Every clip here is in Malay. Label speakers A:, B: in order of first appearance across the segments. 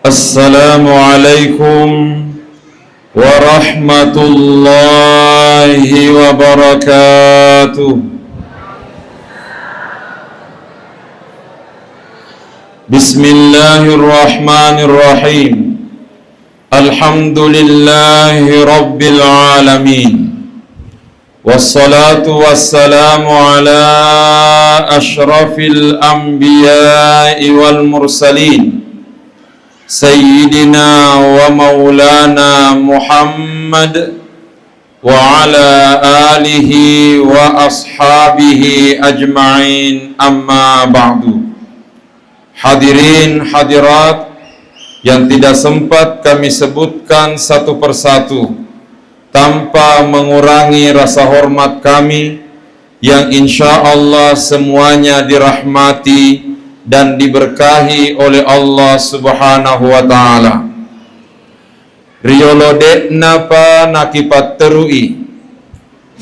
A: Assalamualaikum warahmatullahi wabarakatuh. Bismillahirrahmanirrahim. Alhamdulillahi rabbil alamin. Wassalatu wassalamu ala ashrafil anbiya'i wal mursalin Sayyidina wa maulana Muhammad wa ala alihi wa ashabihi ajma'in, amma ba'du. Hadirin hadirat yang tidak sempat kami sebutkan satu persatu tanpa mengurangi rasa hormat kami, yang insya Allah semuanya dirahmati dan diberkahi oleh Allah Subhanahu wa ta'ala. Riolode napa nakipat terui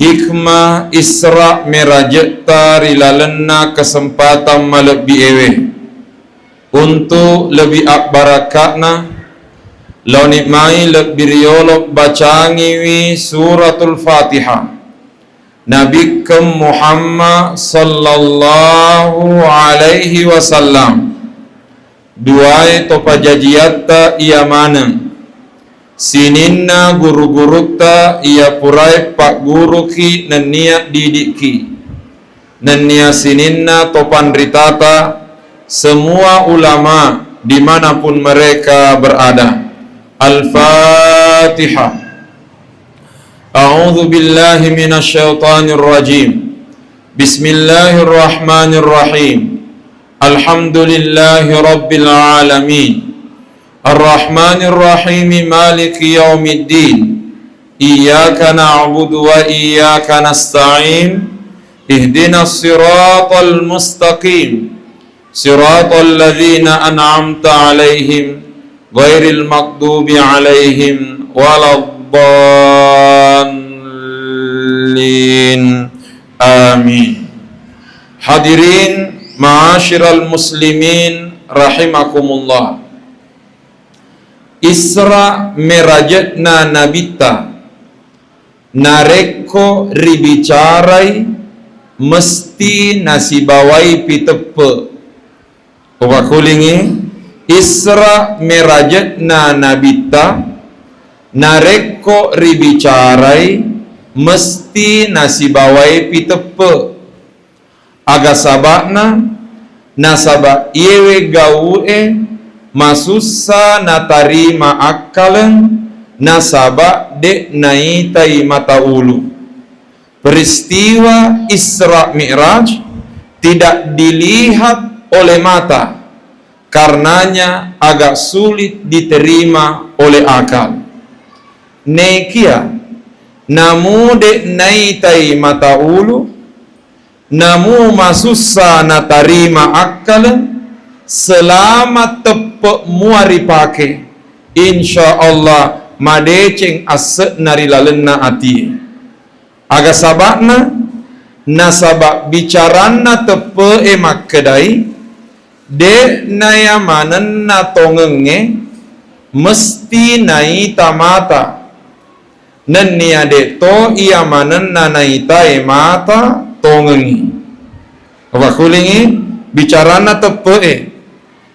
A: hikmah Isra merajekta rilalena kesempatan malebi ewe untuk lebih barakatna launi mai lebih riolok bacangiwi suratul Fatihah Nabi Muhammad sallallahu alaihi wasallam. Duai topa jajiatta ia mana sininna guru-gurukta ia purai pak guru ki nenia didiki nenia sininna topan ritata semua ulama dimanapun mereka berada. Al-Fatihah. A'udzu billahi minasyaitonir rajim. Bismillahirrahmanirrahim. Alhamdulillahi rabbil alamin. Arrahmanir rahim, maliki yaumiddin. Iyyaka na'budu wa iyyaka nasta'in. Ihdinas siratal mustaqim. Siratal ladzina an'amta 'alaihim ghairil maghdubi 'alaihim waladdallin. Amin. Hadirin ma'asyiral muslimin rahimakumullah. Isra merajatna nabita nareko ribicarai mesti nasibawai pitepe. Ubakulingi Isra merajatna nabita nareko ribicarai mesti nasibawai pitepe. Aga sabakna nasaba yewe gaue masussa natarima akalen nasaba de naitai mata ulu. Peristiwa Isra Mi'raj tidak dilihat oleh mata, karenanya agak sulit diterima oleh akal. Nekia namu de naitai mata ulu, namu masussa natarima akal, selama tepe muari pake, insya Allah madeceng aset nari lalena ati. Aga sabakna nasabak bicarana tepe emak kedai de nayamanen na tongenge mesti naita mata nenia de to iyamanen na naita mata tongengi. Wakulingi bicarana tepe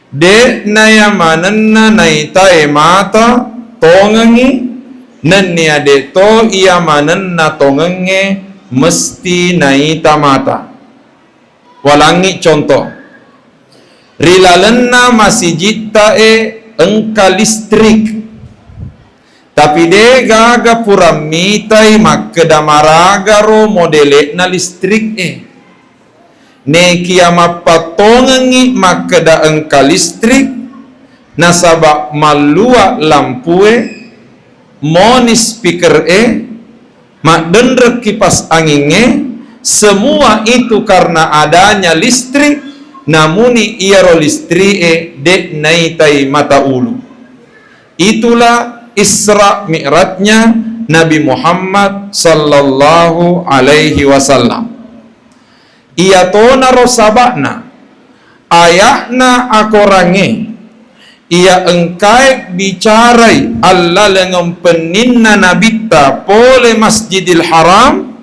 A: de nayamanen na naita mata tongengi nenia de to iyamanen na tongenge mesti naita mata. Walangi contoh rilalena masjid tae engka listrik, tapi de gaga puramitai makkedamaraga ro modele na listrik ne kiamat patongengi makkeda engka listrik nasaba malua lampue moni speaker mak dendrek kipas anginge, semua itu karena adanya listrik. Namuni iaro listri de naitai mata ulu. Itulah Isra Mi'rajnya Nabi Muhammad sallallahu alaihi wasallam. Ia tona rosabakna ayakna akorange ia engkai bicarai alla lengam peninna nabita pole Masjidil Haram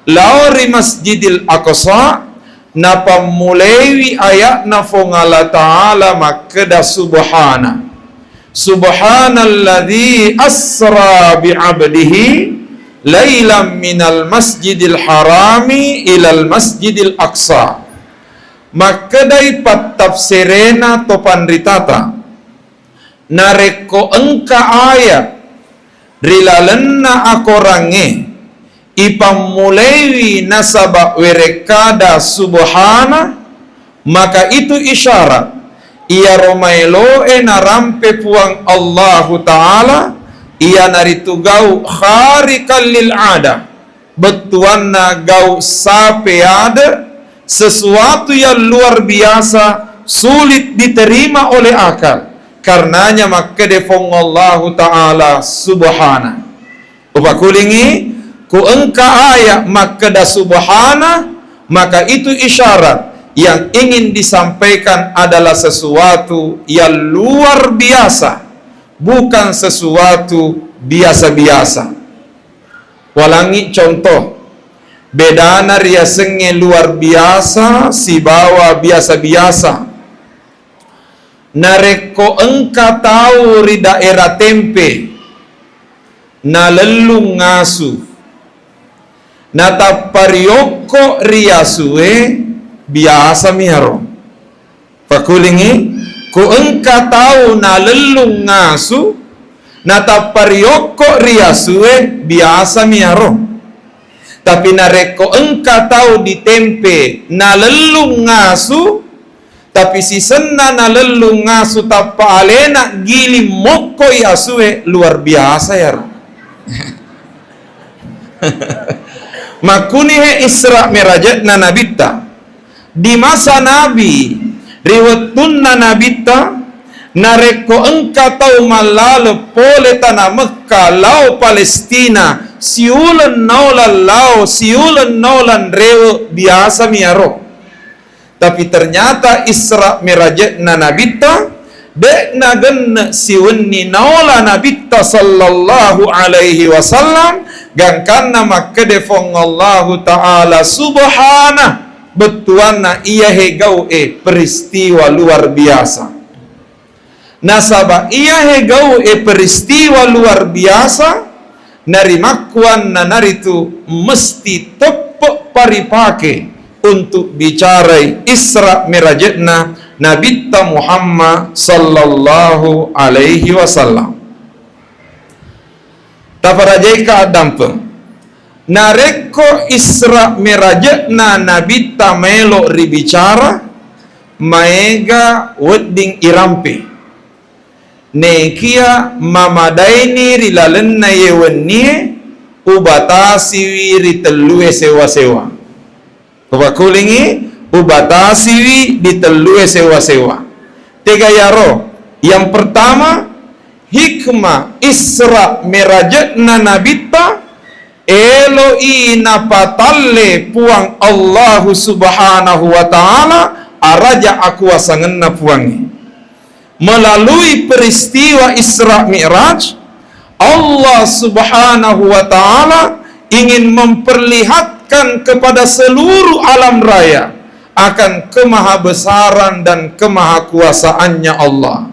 A: lauri Masjidil Aqsa napa mulewi ayat na fongala ta'ala makada subhanalladzi asra bi'abdihi lailam minal Masjidil Harami ilal Masjidil Aqsa. Makadai pat tafsirena topan ritata nareko engka ayat rilalenna akorange ipamulewi nasaba werekada subhana, maka itu isyarat ia romailo narampe puang Allahu Ta'ala ia naritu gau kharikal lil ada betuanna gau sape ada sesuatu yang luar biasa sulit diterima oleh akal. Karenanya maka defong Allahu Ta'ala subhana. Upakulingi ku engka ayat maka da subhana, maka itu isyarat yang ingin disampaikan adalah sesuatu yang luar biasa, bukan sesuatu biasa-biasa. Walangi contoh bedana riasenge luar biasa si bawa biasa-biasa. Nareko engka tahu ri daerah tempe na lelung ngasu na taparioko riasue biasa miharo pakulingi ku engka tahu na lelung ngasu na taparioko riasue biasa miharo, tapi nareko engka tahu di tempe na lelung ngasu tapi si senna na lelung ngasu tapa alena gili moko yasue luar biasa ya. Makuni he Isra Miraj na nabita di masa Nabi riwatun na nabita nareko engka tau malale pole tanah Mekah lau Palestina siulan naulan lau siulan naulan rewe biasa miaro. Tapi ternyata Isra Miraj na nabita dek na gen siwenni naula nabita sallallahu alaihi wasallam gangkanna maka defong Allahu Ta'ala subhana betuanna iya hegau peristiwa luar biasa. Nasaba iya hegau peristiwa luar biasa narimakuan na naritu mesti tepuk paripake untuk bicara Isra Mirajna Nabi Muhammad sallallahu alaihi wasallam. Taparajai dampe nareko Isra Mirajna Nabi melo ribicara maega wedding irampe nekia mamadaini rilalenna yewennie ubatasi wiri telue sewa-sewa. Pakulingi ubatasi di telue sewa-sewa. Tiga yaro. Yang pertama hikmah Isra Mirajna nabita eloi napatalle puang Allahu Subhanahu wa Ta'ala araja aku asangenna puangi. Melalui peristiwa Isra Mi'raj Allah Subhanahu wa Ta'ala ingin memperlihatkan kepada seluruh alam raya akan kemahabesaran dan kemahakuasaannya Allah.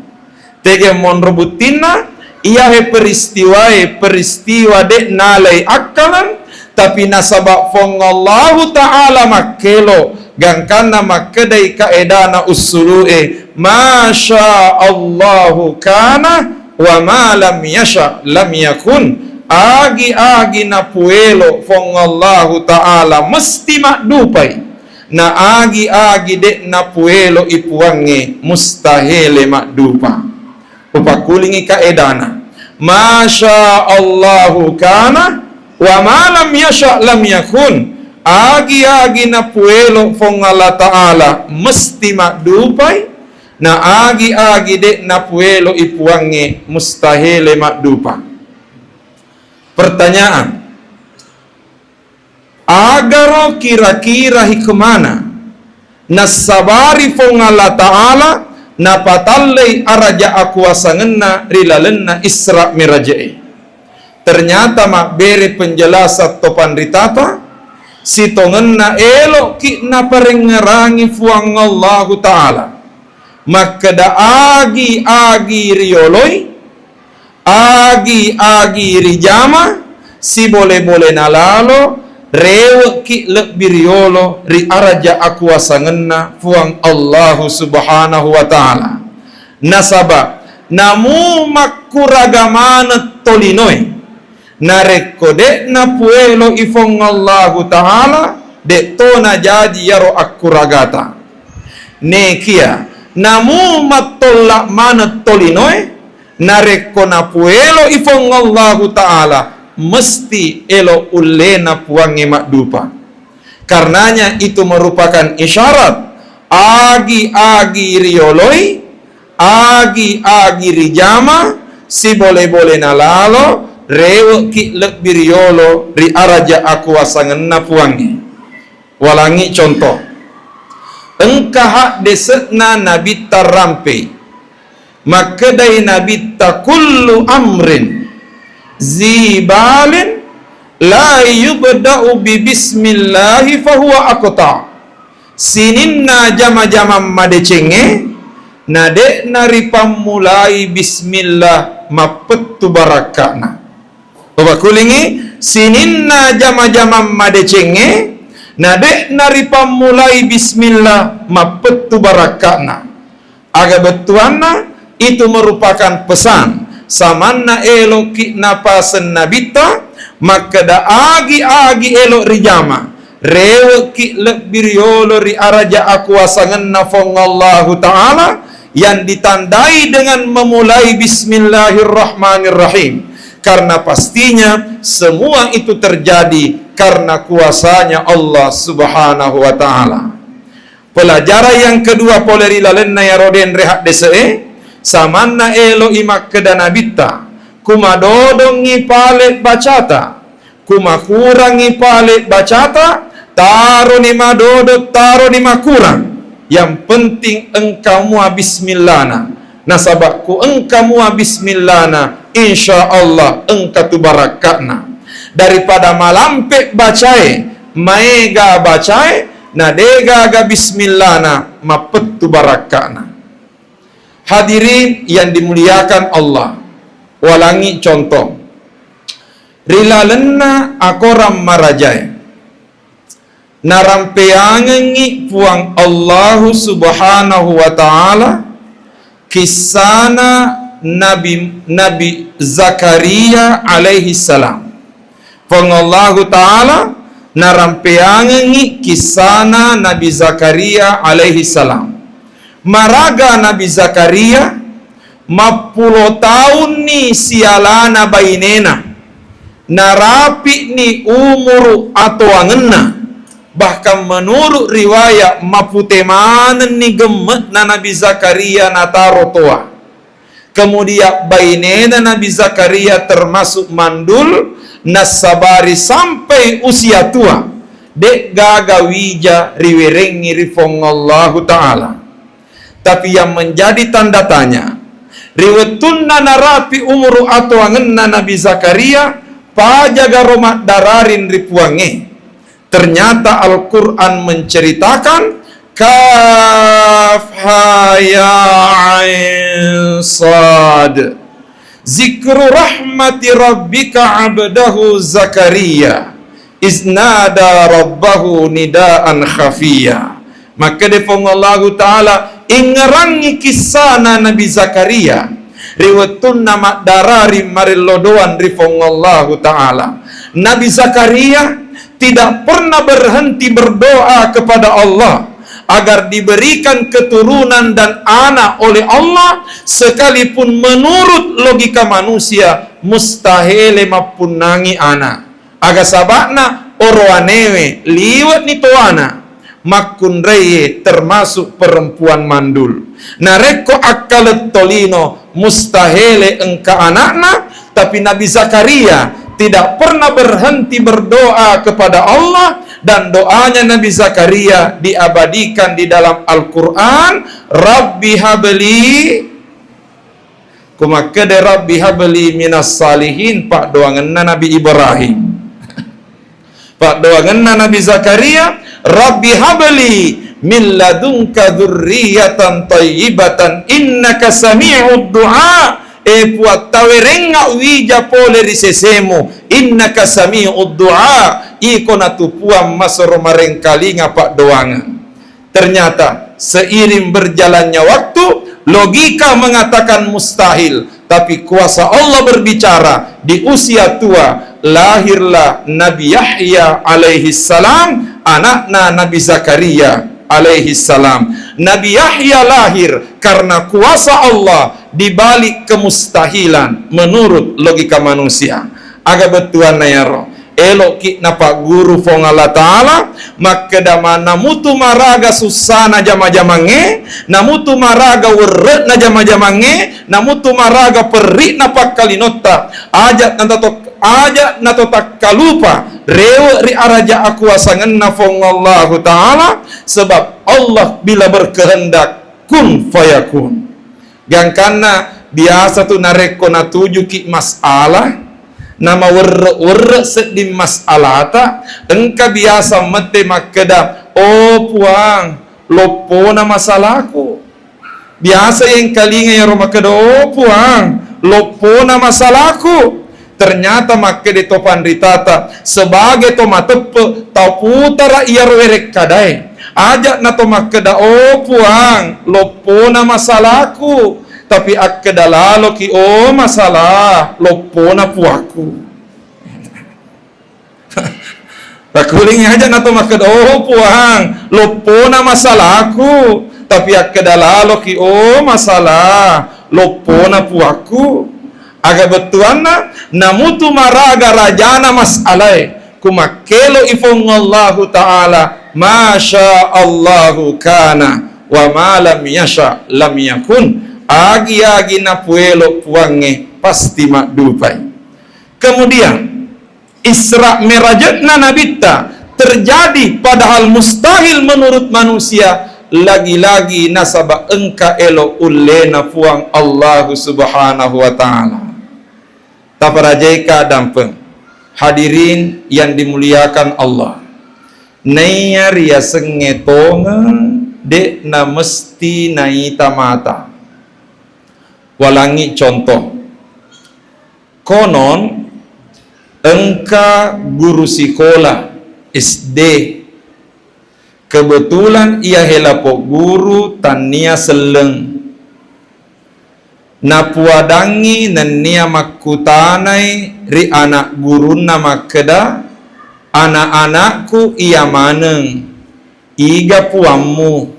A: Tege mon rebutina ia peristiwa dek nalai akalan tapi nasabak fong Allah Ta'ala makelo gangkana makedai kaedana usulue masya Allahu kana wa ma lam yasha lam yakun. Agi na puelo fong Allahu Ta'ala mesti makdupai na agi dek na puelo ipuange mustahile makdupa. Upakulingi kaedana masya Allahu kana wa ma lam yasha lam yakun. Agi na puelo fong Allah Ta'ala mesti makdupai na agi dek na puelo ipuange mustahile makdupa. Pertanyaan, agaro kira-kira hikmana nasabari fong Allah Ta'ala napatallai araja akuasangenna rilalenna Isra Mirajai. Ternyata mak bere penjelasan topan ritata sitongenna elok ki naparengerangi fuang Allah Ta'ala. Maka da agi rioloi, agi rijama, si boleh nalalo, rewe ki lebih riolo, ri araja akuasangenna fuang Allah Subhanahu wa Ta'ala. Nasaba, namu makuragamana tolinoi, nareko dek na puelo ifong Allah Ta'ala, dek tona jadi yaro akuragata. Nekia, namu matolak mana tolinoi, nareko na puelo ifong Allah Ta'ala, mesti elo ulena puangi makdupa. Karenanya itu merupakan isyarat agi rioloi, agi rijama, si boleh nalalo, rewe ki lebih riolo ri araja akuasangenna puangi. Walangi contoh, engkah desetna nabi tarampe, maka dai nabi ta kullu amrin zibalin la yubda'u bi bismillahi fahuwa aqta. Sininna jama-jama madecenge nade naripam mulai bismillah mapettu barakana. Oba kulingi sininna jama-jama madecenge nade naripam mulai bismillah mapettu barakana. Aga betuana itu merupakan pesan samanna elo ki napasen nabita, maka da agi elo rijama rewe ki lebih riolo ri araja akuasangenna fong Allah Ta'ala yang ditandai dengan memulai bismillahirrahmanirrahim. Karena pastinya semua itu terjadi karena kuasanya Allah Subhanahu wa Ta'ala. Pelajaran yang kedua poleri lalenna ya roden rehat dese samanna elo imak kedanabita kuma dodongi pale bacata, kuma kurangi pale bacata, taro ni madodo, taro ni makurang. Yang penting engkau mua bismillahna. Nasabakku engkau mua bismillahna, insya Allah engkau tu barakatna. Daripada malampe bacai, maega bacai, nadega ga bismillahna, mapettu barakatna. Hadirin yang dimuliakan Allah, walangi contoh. Rilalenna akoram marajai. Narampeangengi puang Allah Subhanahu wa Ta'ala kisana Nabi Zakaria alaihi salam. Puang Allah Ta'ala narampeangengi kisana Nabi Zakaria alaihi salam. Maraga Nabi Zakaria 10 tahun ni sialana bainena, narapi ni umur atau angenna. Bahkan menurut riwayat maputemanen ni gemet na Nabi Zakaria nataro toa. Kemudian bainena Nabi Zakaria termasuk mandul nasabari sampai usia tua. Dek gagawija riwerengi rifong Allah Ta'ala. Tapi yang menjadi tanda tanya, riwetunna narapi umur atau angenna Nabi Zakaria pajaga romat dararin ripuange. Ternyata Al-Quran menceritakan kaf ha ya ain sad zikru rahmati rabbika abdahu Zakaria iznada rabbahu nidaan khafiyya. Maka defong Allah Ta'ala ingerangi kisana Nabi Zakaria riwetun nama darari marilodoan rifong Allah Ta'ala. Nabi Zakaria tidak pernah berhenti berdoa kepada Allah agar diberikan keturunan dan anak oleh Allah, sekalipun menurut logika manusia mustahil mapunangi anak. Aga sabakna oroanewe liwat ni toana makun reye termasuk perempuan mandul. Nareko akalet tolino mustahil engka anakna, tapi Nabi Zakaria tidak pernah berhenti berdoa kepada Allah dan doanya Nabi Zakaria diabadikan di dalam Al-Quran. Rabbi habli, kumaka de Rabbi habli minas salihin, pak doanganna Nabi Ibrahim. Pak doanganna Nabi Zakaria, Rabbi habli min ladunka dzurriyyatan thayyibatan innaka sami'ud du'a. Puat tawerenga wija pole risesemu innaka sami'ud du'a, iko natupuam masoro marengkalinga pak doangan. Ternyata seiring berjalannya waktu, logika mengatakan mustahil, tapi kuasa Allah berbicara. Di usia tua lahirlah Nabi Yahya alaihi salam, anakna Nabi Zakaria alaihi salam. Nabi Yahya lahir karena kuasa Allah di balik kemustahilan menurut logika manusia. Aga betuan na yaro. Elok ki napa guru fong Allah Ta'ala, maka damana mutu maraga susana jama-jamange, namutu maraga weret na jama-jamange, namutu maraga perik na pakalinota, ajat nato tak kalupa, rewe ri araja aku asangan na fong Allah Ta'ala, sebab Allah bila berkehendak kun fayakun. Yang karena biasa tu nareko na tuju ki masalah, nama werre sedih masalah ta, engka biasa mete makeda, oh puang, lopona masalahku. Biasa yang kalinga yang makeda, oh puang, lopona masalahku. Ternyata makede topan ritata, sebagai tomatepe, tau putara iya werek kadai. Ajak na to makeda, oh puang, lopona masalahku. Tapi akeda lalo ki, oh masalah, lopona puaku. Pakuling aja na to makeda, oh puang, lopona masalahku. Tapi akeda lalo ki, oh masalah, lopona puaku. Aga betuana, namutu maraga rajana masalai. Kumakelo ifong Allahu Ta'ala, Masya Allahu kana, wa ma lam yasha lam yakun. Agi-agi na puelo puange pasti mak dupai. Kemudian Isra Mirajatna nabita terjadi padahal mustahil menurut manusia. Lagi-lagi nasaba engka elo ulena puang Allah Subhanahu wa Ta'ala. Taparajaika dampeng hadirin yang dimuliakan Allah. Naya ria sengetonga dek na mesti naita mata. Walangi contoh, konon engka guru sekolah SD, kebetulan ia helapo guru tania seleng, napuadangi nania makutanai ri anak guru nama keda, anak-anakku ia maneng, iga puammu.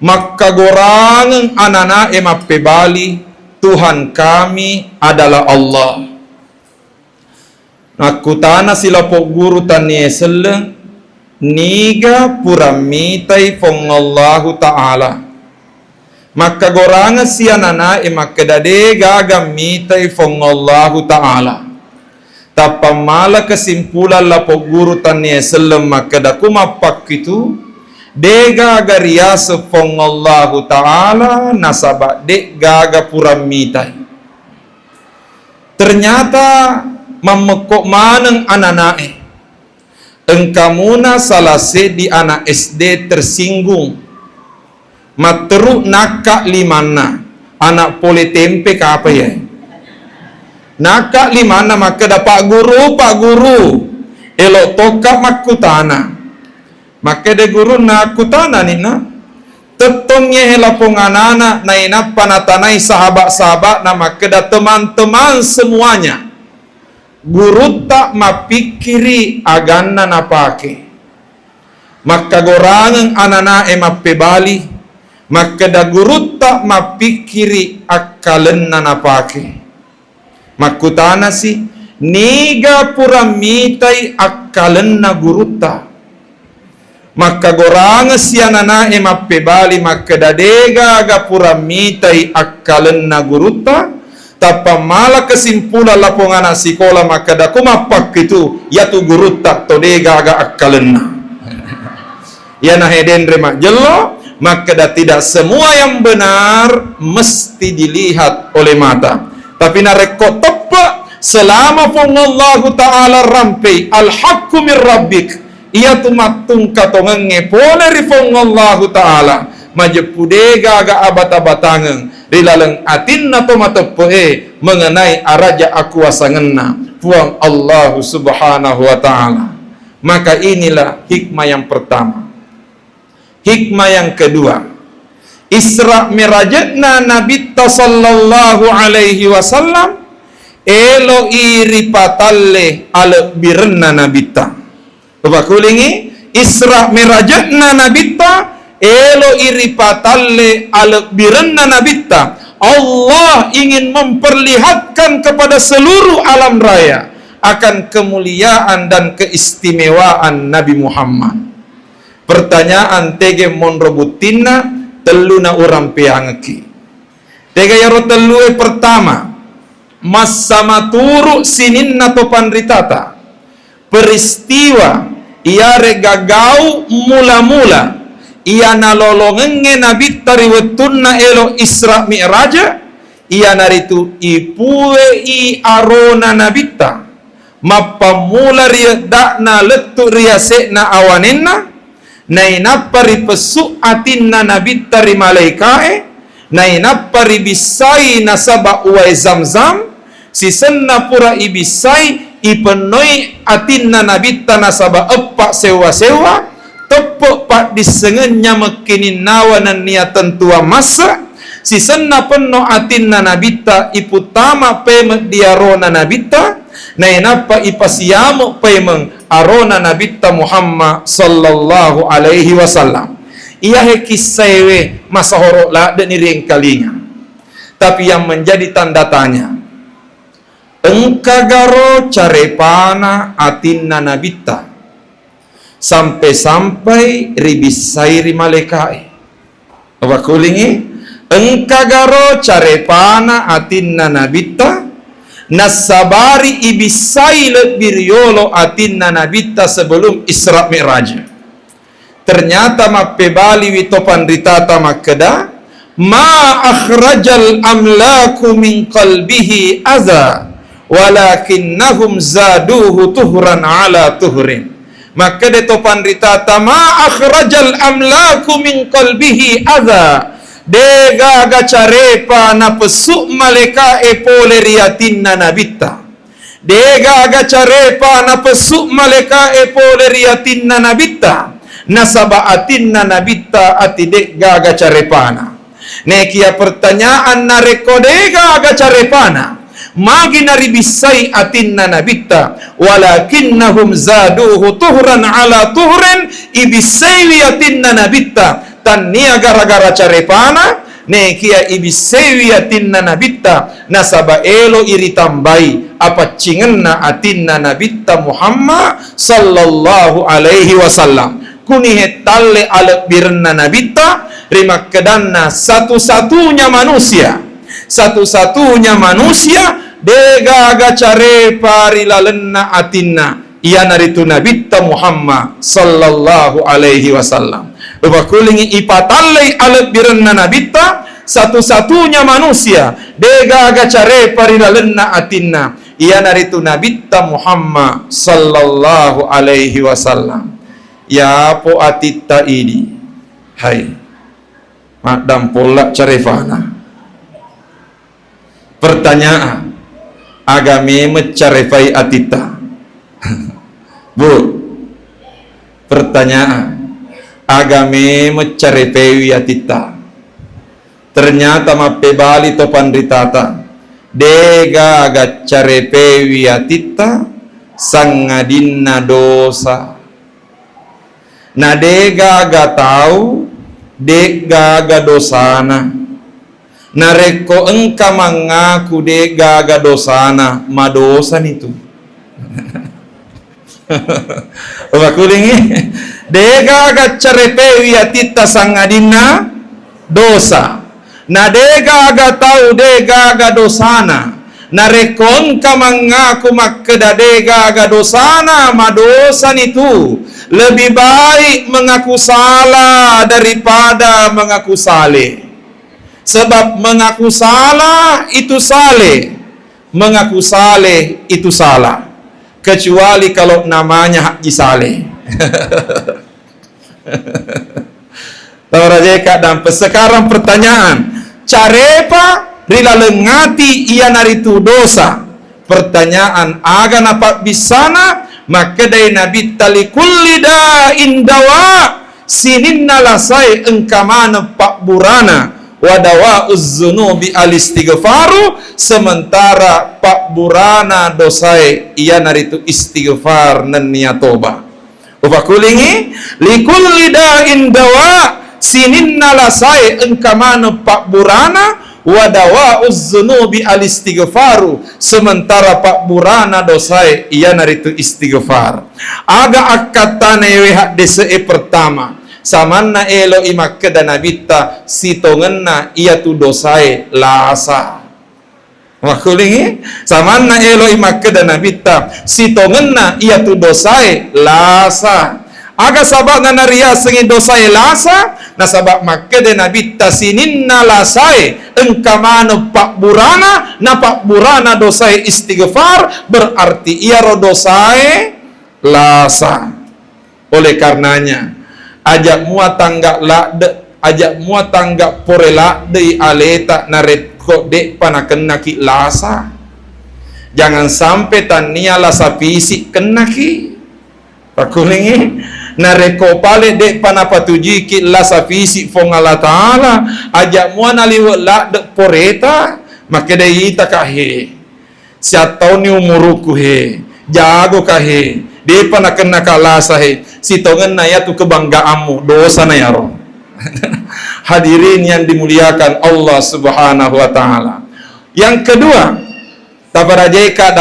A: Maka gorangan anana emape bali, Tuhan kami adalah Allah. Nakutana sila po guru tani seleng, niga puramitai fong Allahu Ta'ala. Maka gorangan si anana emakadade gagamitai fong Allahu Ta'ala. Tapamala kesimpulan la po guru tani seleng makada kumapak itu, dega garia sepong Allahu Ta'ala nasabak dek gaga puramitai. Ternyata memekok maneng ananae, engkamuna salase di anak SD tersinggung, materuk nakak limana anak pole tempe ke apa ya, nakak limana maka dapat pak guru elok tokak makutana. Maka de guru na kutana nina tetongnya helapong anana na ina panatanai sahabat-sahabat na makeda teman-teman semuanya. Guru tak mapikiri agana na pake. Maka gorangan anana emapebali, makeda guru tak mapikiri akalen na napake. Makutana si niga puramitai akalen na guru tak. Maka goranga sianana emape bali maka dadega gapura mitai akalen na guruta, Tapa mala kesimpulan lapungan sekolah maka da kumapak itu ya tu guru tak todega aga akalenna. Ya nah heden remak jelo maka da tidak semua yang benar mesti dilihat oleh mata. Tapi nareko tepat selama Allah Ta'ala rampai al-haqqu min rabbik ia tu matung katongenge pole rifong Allah Ta'ala majepudega aga abata-batangen rilaleng atinna to matepoe mengenai araja akuasangenna puang Allah Subhanahu wa Ta'ala. Maka inilah hikmah yang pertama. Hikmah yang kedua, Isra Mirajatna Nabi sallallahu alaihi wasallam elo iri patalle al birna nabita. Bapak kulingi Isra Mirajatna Nabita elo iri patalle al birna nabita. Allah ingin memperlihatkan kepada seluruh alam raya akan kemuliaan dan keistimewaan Nabi Muhammad. Pertanyaan tege monrobutina teluna orang peangeki. Tege yaro telue pertama masa maturu sininna topan ritata peristiwa ia regagau mula-mula ia nalolongenge nabi tariwetunna elo Isra Mi'raja ia naritu ipue i arona nabita mapamula ria dakna letu ria sekna awanenna nainapari pesu atinna nabi tari malaikae nainapari bisai nasaba uai zamzam sisenna pura ibisai ipenoi atinna nabita nasaba epak sewa-sewa tepuk pak disengenya mekinin nawanan niatan tua masa sisenna penno atinna nabita iputama pemek diarona nabita nainapa ipasiamu pemeng arona nabita Muhammad sallallahu alaihi wasallam. Ia hekisewe masa horok la dan iring kalinya. Tapi yang menjadi tanda tanya engkagaro carepana atinna nabita sampai-sampai ribisai rimalekae. Apa kulingi? Engkagaro carepana atinna nabita nasabari ibisai lebiriolo atinna nabita sebelum Isra Mi'raj. Ternyata mapebali witopan ritata makeda ma akhrajal amlaku min qalbihi adha walakinnahum zaduhu tuhran ala tuhrin. Maka de topan ritata ma akhrajal amlaku min qalbihi adha dega gacarepa na pesuk maleka epole riatinna nabita dega gacarepa na pesuk maleka epole riatinna nabita nasabaatinna nabita atidek gaga carepana. Nekia pertanyaan narekodega gaga carepana magi naribisai atinna nabita walakinnahum zaduhu tuhran ala tuhrin ibisai atinna nabita tania gara-gara carepana nekia ibisai atinna nabita nasaba elo iri tambai apa cingenna atinna nabita Muhammad sallallahu alaihi wasallam kunihe talle alat birna nabita rima kedanna satu-satunya manusia dega gacare parilalenna atinna ia naritu nabita Muhammad sallallahu alaihi wasallam bakulingi ipatalle alat birna nabita satu-satunya manusia dega gacare parilalenna atinna ia naritu nabita Muhammad sallallahu alaihi wasallam. Ya po atita ini hai madam pola carefana pertanyaan agami mencarefai atita bu pertanyaan agami mencarefai atita ternyata mapebali topan ritata dega aga carefai atita sangadinna dosa na dega ga tahu dega ga dosana nareko engka mengaku dega ga dosana madosan itu bakulingi dega ga carepewi atita sangadina dosa na dega aga tahu dega aga dosana, na rekon ka mengaku makeda dega aga dosana madosan itu lebih baik mengaku salah daripada mengaku saleh. Sebab mengaku salah itu saleh, mengaku saleh itu salah. Kecuali kalau namanya Haji Saleh. Tahu Raja dan sekarang pertanyaan, carepa rila lengati ia naritu dosa. Pertanyaan aga napak bisana maka dari Nabi talikul lida indawa sininna lasai engkamana pak burana wadawa uzzunubi alistighfaru, sementara pak burana dosai ia naritu istighfar dan niat toba. Upakulingi likul lida indawa sininna lasai engkamana pak burana wadawa uzzunubi alistighfaru, sementara pak burana dosai ia naritu istighfar. Aga akatane wehak dese pertama samanna elo imakeda nabita sitongenna ia tu dosai lasa. Makulingi samanna elo imakeda nabita sitongenna ia tu dosai lasa. Aga sabab na naria sengi dosai lasa, na sabab makede nabita sininna lasai engkamana pak burana, na pak burana dosai istighfar, berarti ia ro dosai lasa. Oleh karenanya ajak mua tangga porela de aleta naret kok dek panakena ki lasa. Jangan sampai tania lasa fisik kena ki. Pakulingi nareko pale dek panapatuji ki lasa fisik fong Allah Ta'ala. Ajak mua naliwak la dek poreta maka de ita kahe. Siatau ni umuruku he. Jago kahe. Dia pernah kena kalah sahe. Sitongan na ya tu kebanggaanmu, dosa na ya roh. Hadirin yang dimuliakan Allah Subhanahu wa taala. Yang kedua, tabarajeka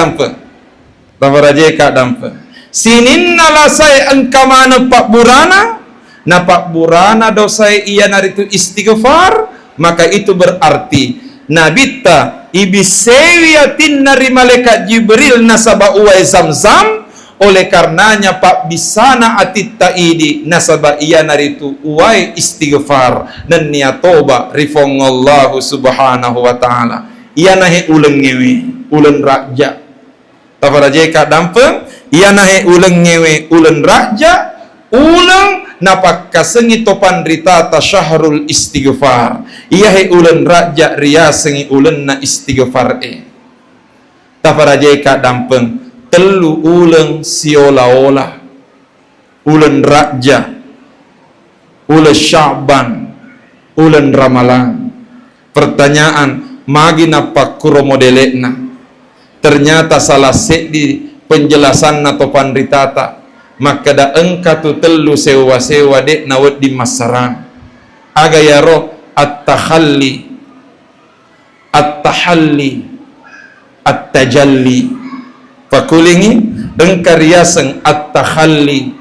A: dampe. Sininna lasai engkamana pak burana, na pak burana dosai ia naritu istighfar, maka itu berarti nabita ibisewiyatin nari malaikat Jibril nasaba uwai Zamzam. Oleh karenanya pak bisana atit taidi nasaba ia naritu uai istighfar dan niat toba rifongallahu subhanahu wa ta'ala. Ia nahe uleng ngewe ulen raja tabarajeka dampe ia nahe uleng ngewe ulen raja uleng napak kasengi topan rita tasyahrul istighfar. Ia he ulen raja ria sengi ulen na istighfar tabarajeka dampeng telu uleng siola-ola ulen raja ulen Sya'ban ulen Ramalan. Pertanyaan magi napa kuro modelekna, ternyata salah di penjelasan na topan ritata maka da engka tu telu sewa-sewa dek nawat di masarang aga yaro at-tahalli at-tajalli. Pakulingi engka riaseng at-takhalli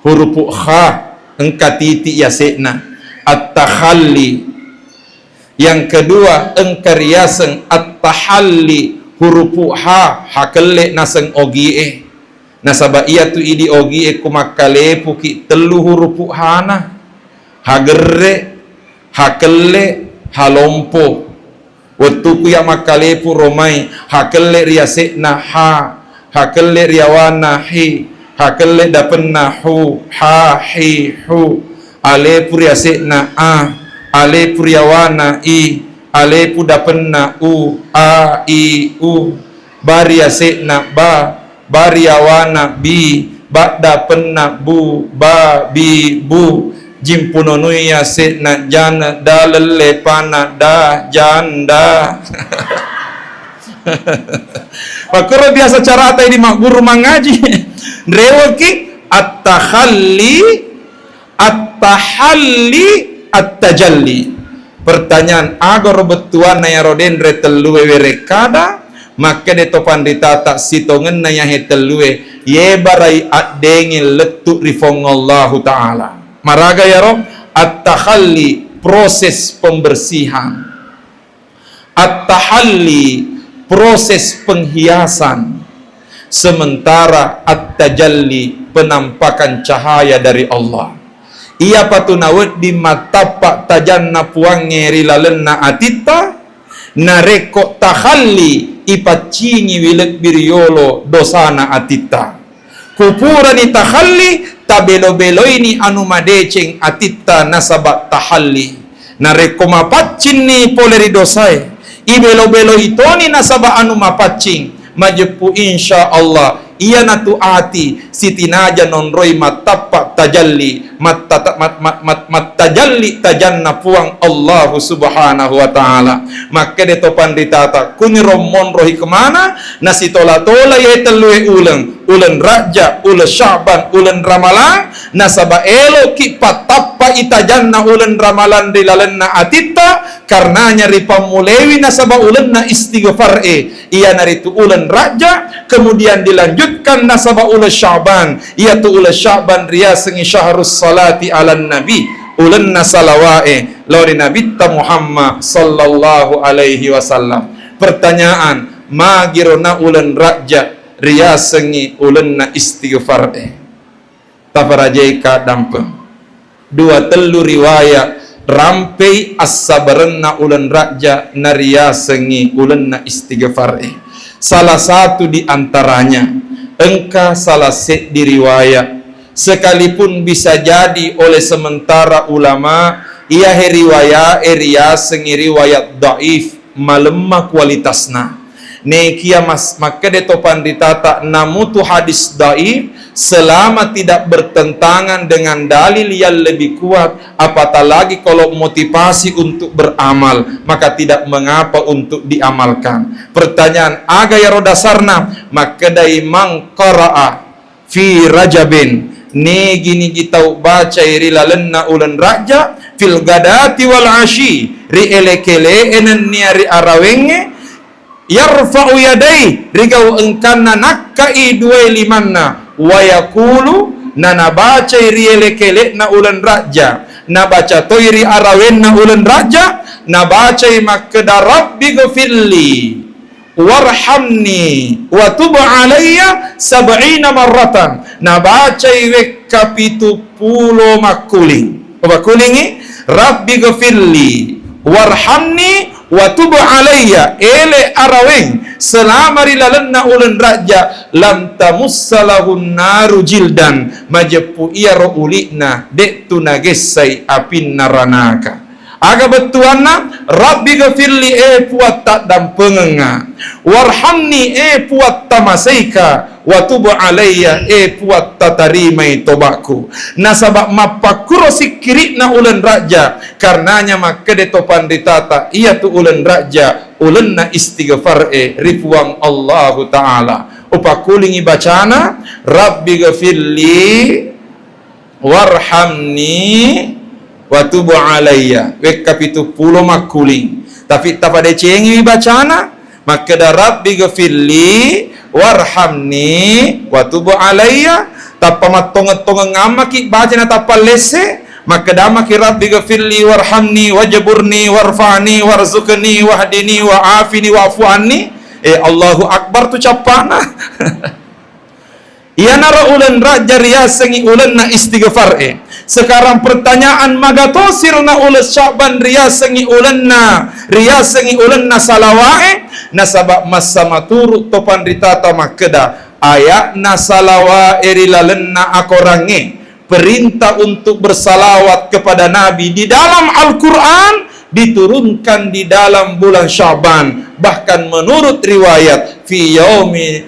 A: huruf kha engka titik yasekna at-takhalli. Yang kedua engka riaseng at-tahalli huruf ha hakelle naseng ogie nasaba iya tu idi ogie kumakale puki telu huruf hana hagerre hakelle halompo waktu ku ya makale pu romai hakelle riasekna ha hakelle riawana hi hakelle dapenna hu ha hi hu ale puriasekna a ale puriawana i ale pu dapenna u a i u bariasekna ba bariawana bi ba dapenna bu ba bi bu jimpunonuya sekna jana dalele pana da janda. Makanya biasa cara atai di guru mengaji rewaki at-tahalli at-tajalli. Pertanyaan agar betuan na yaroden retelue werekada maka de topan ditata sitongen na yahe telue ye barai adengil letu rifongallahu ta'ala. Maraga yaro at-tahalli proses pembersihan At-tahalli, proses penghiasan. Sementara at-tajalli, penampakan cahaya dari Allah. Ia patunawet di matapak tajanna puange rilalenna atita, nareko tahalli ipacingi wilet biriolo dosana atita. Kupurani tahalli tabelo-belo ini anu madeceng atita nasabat tahalli. Nareko mapacin ni poleri dosai. Ibelo-belo itoni nasaba anu mapacing. Majepu insya Allah ia natu ati sitinaja nonroi matapak tajalli tajalli tajanna puang Allah subhanahu wa ta'ala. Maka de topan ditata kuni romon rohi kemana nasi tola-tola ye telue ulen raja ulen Syaban ulen ramalan nasaba elo ki patappa itajanna ulen ramalan dilalenna atita karenanya ripamulewi nasaba ulenna istighfar ia naritu ulen raja kemudian dilanjutkan nasaba ulen Syaban ia tu ulen Syaban riasengi syahrus salati ala nabi ulenna salawae lori nabi ta Muhammad sallallahu alaihi wasallam. Pertanyaan, magirona ulen raja riasengi ulenna istighfar tafarajeka dampe dua telu riwayat rampai as-sabaranna ulen raja nariasengi ulenna istighfar salah satu di antaranya engka salah set di riwayat sekalipun bisa jadi oleh sementara ulama ia riwayat riasengi riwayat dhaif malemah kualitasna nekia maka de topan ditata namutu hadis dhaif selama tidak bertentangan dengan dalil yang lebih kuat, apatah lagi kalau motivasi untuk beramal maka tidak mengapa untuk diamalkan. Pertanyaan aga ya rodasarna maka dai mang qara'a fi rajabin ne gini kita baca rilalenna ulan raja fil gadati wal ashi ri elekele enen niari arawenge yarfa'u yadai rigau engkana nakkai dua limanna wa yaqulu nana baca rielekele na ulan raja na baca toiri arawen na ulan raja na baca makda rabbi ghfirli warhamni wa tub alayya 70 marratan na baca we kapitu pulo makuling makulingi rabbi ghfirli warhamni wa tub alayya ele araweng selama rilalenna ulen raja lam tamussalahun naru jildan majepu ia ro ulina dek tu nagesai apin naranaka aga betuanna rabbi ghafirli puat tak dan pengenga warhamni puat tamasaika wa tub alayya puat tatarimai tobaku nasabak mapakuro sikirikna ulen raja karenanya maka de topan ditata ia tu ulen raja ulenna istighfar rifuang Allah Ta'ala upakulingi bacana rabbi ghafirli warhamni wa tub alayya wek kapitu pulo makuling tapi tapada cengi bacana maka da rabbi ghafirli warhamni wa tub alayya tapa matong-tong ngamaki bacana tapa lese maka dama ki rabbi ghafirli warhamni wajburni warfa'ni warzuqni wahdini wa'afini wa'fu anni Allahu akbar tu capana ia nara ulen raja riasengi ulenna istighfar sekarang pertanyaan magatosirna ulen Syaban riasengi ulenna salawae nasabak masa maturu topan ritata makeda ayat nasalawa erilalenna akorange perintah untuk bersalawat kepada Nabi di dalam Al-Quran diturunkan di dalam bulan Syaban. Bahkan menurut riwayat fi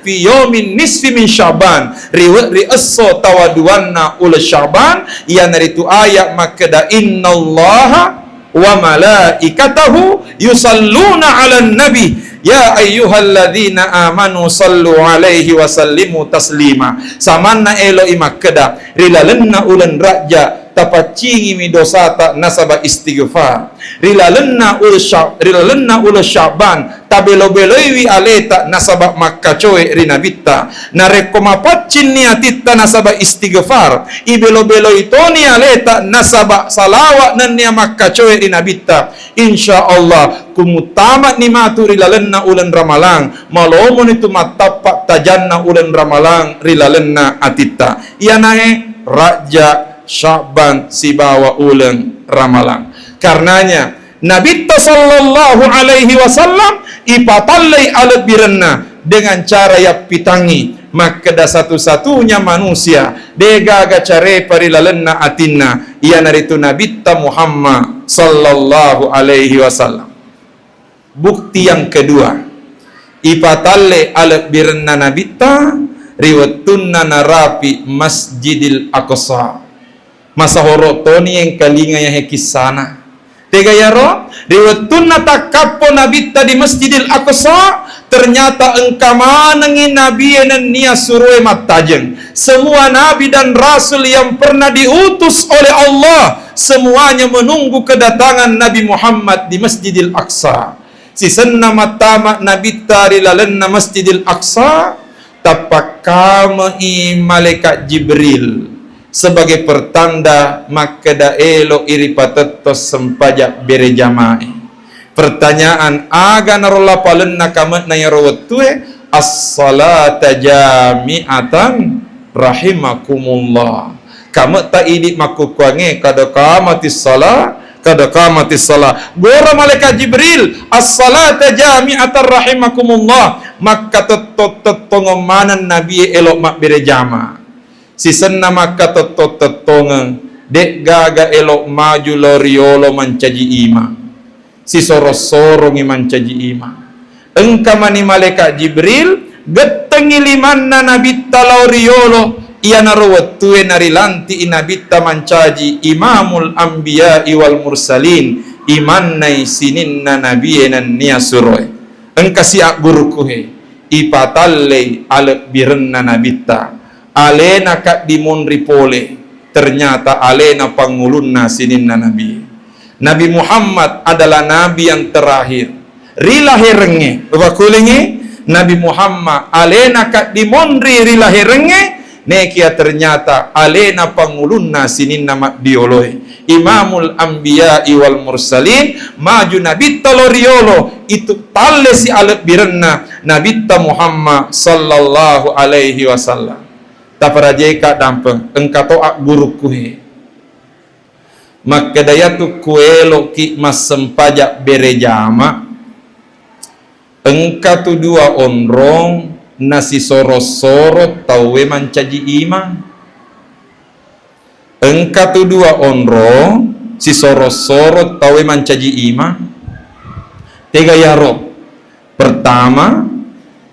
A: yaumin nisfi min Syaban ri'asso tawaduanna ul Syaban ia naritu ayat makada innallaha wa malaikatahu yusalluna 'alan nabi ya ayyuhalladzina amanu sallu alaihi wa sallimu taslima samanna elo imakada rilalenna ulan raja tapacingi mi dosa ta nasaba istighfar. Rilalenna ul Syaban tabelo-beloi aleta nasaba makkacoe rinabitta. Narekomapacin niatitta nasaba istighfar. Ibelo-beloi toni aleta nasaba salawa nannya makkacoe rinabitta. Insyaallah kumutama ni matu rilalenna ulen ramalang malomon itu matapak tajanna ulen ramalang rilalenna atitta ianae raja Syaban sibawa ulen ramalang. Karenanya Nabi sallallahu alaihi wasallam ipatallai alat birenna dengan cara yang pitangi maka da satu-satunya manusia degaga care parilalenna atinna ia naritu Nabi Muhammad sallallahu alaihi wasallam. Bukti yang kedua, ipatalle alat birna nabita riwatunna narapi Masjidil Aqsa. Masa horotoni yang kalinga yang hekisana. Tega yaro, riwatunna takapo nabita di Masjidil Aqsa, ternyata engkamanangi nabi dan nia suroi matajeng. Semua nabi dan rasul yang pernah diutus oleh Allah, semuanya menunggu kedatangan Nabi Muhammad di Masjidil Aqsa. Sisenna matama nabi tarilalenna Masjidil Aqsa tapakama malaikat Jibril sebagai pertanda maka daelo iri patetos sempajak bere jamae. Pertanyaan aga narola palenna kamet na yarawatue as-salata jami'atan rahimakumullah. Kamet ta idik makukwange kada kamatis salat kada qamatis salat. Gora malaikat Jibril as-salata jami'atan rahimakumullah. Maka tetongemanan nabi elok mak bere jama. Sisenna maka tetongen dek gaga elok maju loriolo mancaji ima. Si soro-sorongi mancaji ima. Engkamani malaikat Jibril getengi limanna nabi taloriolo ia narawatue narilanti inabitta mancaji imamul anbiya wal mursalin imannai sininna nabienan nia suroi engkasi akburukuhe ipatalle ale birenna nabitta alena kat dimonri pole ternyata alena pangulunna sininna nabi. Nabi Muhammad adalah nabi yang terakhir rilahirenge bakulingi Nabi Muhammad alena kat dimonri rilahirenge nekia ternyata alena pangulunna sininna makdioloi imamul anbiya wal mursalin maju nabi taloriolo itu talle si alat birenna nabi Muhammad sallallahu alaihi wasallam. Taparajeka dampeng engkato ak gurukuhe maka dayatu kuelo ki mas sempajak berejama engkatu dua onrong nasi soro-soro tawe mancaji ima engkatu dua onro si soro-soro tawe mancaji ima tega yaro. Pertama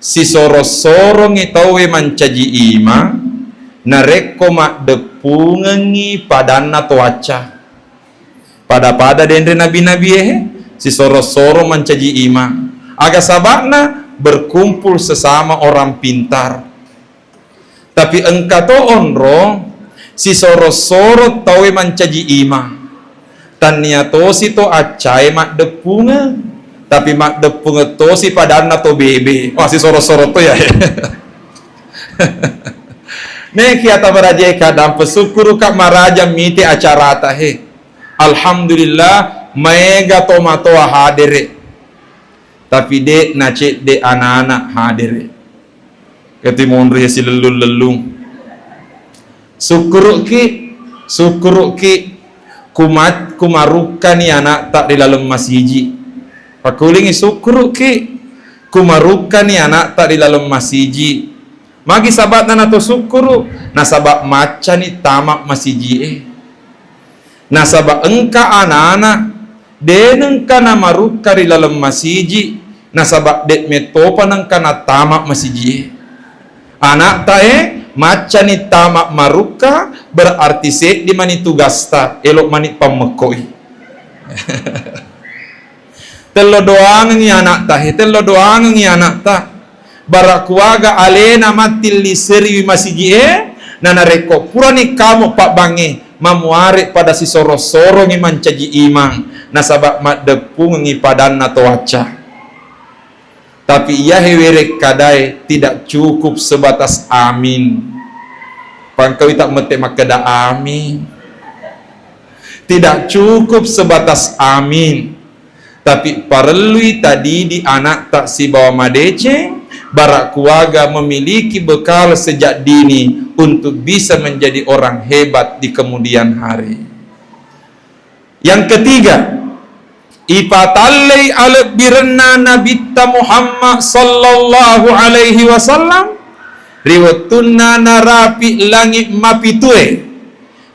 A: si soro-soro ngi tawe mancaji ima nareko mak depungengi padanna toaca pada dendre nabi-nabi si soro-soro mancaji ima aga sabakna berkumpul sesama orang pintar. Tapi engkato onro si soro-soro tawe mancaji ima tania tosi to acai mak depunga tapi mak depunga tosi padana to bebe. Wah si soro-soro to ya ne kiata baraje kadam pesukuru kak maraja mite acara tahe alhamdulillah mega tomato hadere tapi de nace de anak-anak hadir ketimon si lelung syukur ki kumarukan ni anak tak di dalam masjid pakulingi syukur ki kumarukan ni anak tak di dalam masjid magi sabat na to syukur nasabak maca ni tamak masjid nasabak engka anak-anak deneng kana maruka di dalam masjid nasabak dek metopa nang kana tamak masjid anak tae maca ni tamak maruka berarti se di mani tugasta elok mani pamekoi tello doang ngi anak tahe tello doang ngi anak ta barakuaga alena matil li seri masjid nana reko purani kamu pak bange mamuari pada si soro-soro ngi mancaji imang nasabak mak depung ngi padan atau waca. Tapi ia hewere kadai tidak cukup sebatas amin. Pangkau tak mete makada amin. Tidak cukup sebatas amin. Tapi perlu tadi di anak tak si bawa madece barak keluarga memiliki bekal sejak dini untuk bisa menjadi orang hebat di kemudian hari. Yang ketiga, ipatallai ala birna nabita Muhammad sallallahu alaihi wasallam riwatunna narapi langit mapitue